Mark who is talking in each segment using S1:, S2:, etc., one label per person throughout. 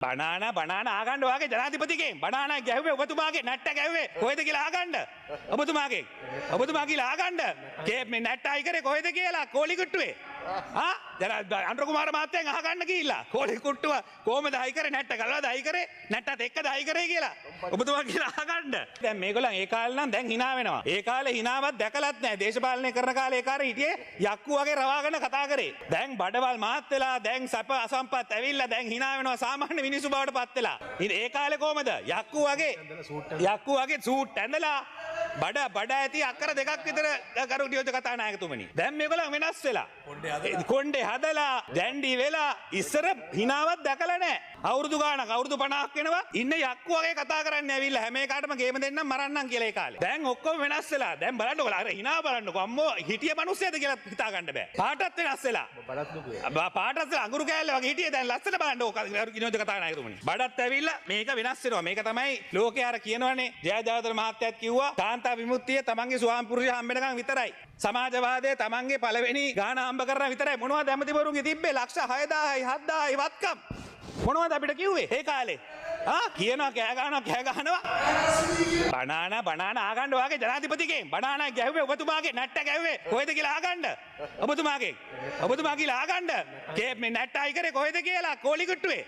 S1: බනාන ආගන්න වාගේ ජනාධිපතිගෙන් බනාන ගැහුවේ ඔබතුමාගේ නැට්ට ගැහුවේ කොහෙද කියලා ආගන්න ඔබතුමා කියලා ආගන්න මේ නැට්ට අයි කරේ කොහෙද කියලා කෝලි කුට්ටුවේ අනුර කුමාර මහත්තයන් අහගන්න ගිහිල්ලා කෝලි කුට්ටුව කොහමද අයි කරේ නැට්ට ගලවද අයි කරේ නැට්ටත් එක්කද අයි කරේ කියලා ඔබතුමා කියලා අහගන්න දැන් මේගොල්ලන් ඒ කාලේ නම් දැන් hina වෙනවා ඒ කාලේ hinaවක් දැකලත් නැහැ දේශපාලනය කරන කාලේ ඒ කාරේ හිටියේ යක්කු වගේ රවාගෙන කතා කරේ දැන් බඩවල් මාත් වෙලා දැන් සැප අසම්පත් ඇවිල්ලා දැන් hina වෙනවා සාමාන්‍ය මිනිස්සු බවට පත් වෙලා. ඉතින් ඒ කාලේ කොහමද? යක්කු වගේ සූට් ඇඳලා බඩ ඇති අක්කර දෙකක් විතර කරු නියෝජ්‍ය කතානායකතුමනි. දැන් මේගොල්ලන් වෙනස් වෙලා. කොණ්ඩේ හදලා දැන්ඩි වෙලා ඉස්සර හිනාවක් දැකලා නැහැ. අවුරුදු ගාණක් අවුරුදු 50ක් වෙනවා. ඉන්න යක්කු වගේ කතා කරන්න ඇවිල්ලා හැම එකකටම ගේම දෙන්නම් මරන්නම් කියලා ඒ කාලේ. දැන් ඔක්කොම වෙනස් වෙලා. දැන් බලන්නකො අර හිනා බලන්නකො අම්මෝ හිටිය මිනිස්සුද කියලා හිතා ගන්න බෑ. පාටත් වෙනස් වෙලා. පාටත් අඟුරු කෑල්ල වගේ හිටියේ දැන් ලස්සන බලන්න ඕක නියෝජ්‍ය කතානායකතුමනි. බඩත් ඇවිල්ලා මේක වෙනස් වෙනවා. මේක තමයි ලෝකේ අර කියනවනේ ජයජයවර්ධන මහත්තයාත් කිව්වා කාන්තා විමුක්තිය තමන්ගේ ස්වාම පුරුෂය හම්බෙනකන් විතරයි. සමාජවාදය තමන්ගේ පළවෙනි ගාන හම්බ කරන විතරයි. මොනවද ඇමතිවරුන්ගේ තිබ්බේ ලක්ෂ 6000යි 7000යි වත්කම්. මොනවද අපිට කිව්වේ ඒ කාලේ? කියනවා කෑ ගහනවා. බනාන ආගන්න වාගේ ජනාධිපතිගෙන් බනාන ගැහුවේ ඔබතුමාගේ නැට්ට ගැහුවේ කොහෙද කියලා ආගන්න ඔබතුමා කියලා ආගන්න මේ නැට්ට අයි කරේ කොහෙද කියලා කෝලි කුට්ටුවේ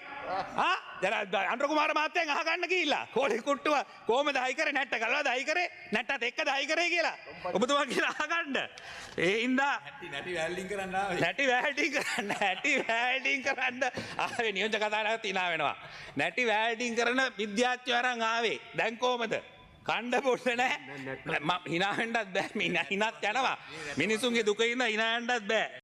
S1: අනුර කුමාර මහත්තයන් අහගන්න ගිහිල්ලා කෝලි කුට්ටුව කොහමද අයි කරේ නැට්ට ගලවද අයි කරේ නැට්ටත් එක්කද අයි කරේ කියලා ඔබතුමා කියලා අහගන්න ඒ හින්දා නැටි වැල්ඩින් කරන්න ආවේ නියෝජ්‍ය කතානායක hina වෙනවා නැටි වැල්ඩින් කරන විද්‍යාඥයෝ අරන් ආවේ දැන් කොහමද කණ්ඩ පොඩ්ඩ නැහැ hina වෙන්නත් බෑ හිනත් යනවා මිනිසුන්ගේ දුක ඉන්න hina වෙන්නත් බෑ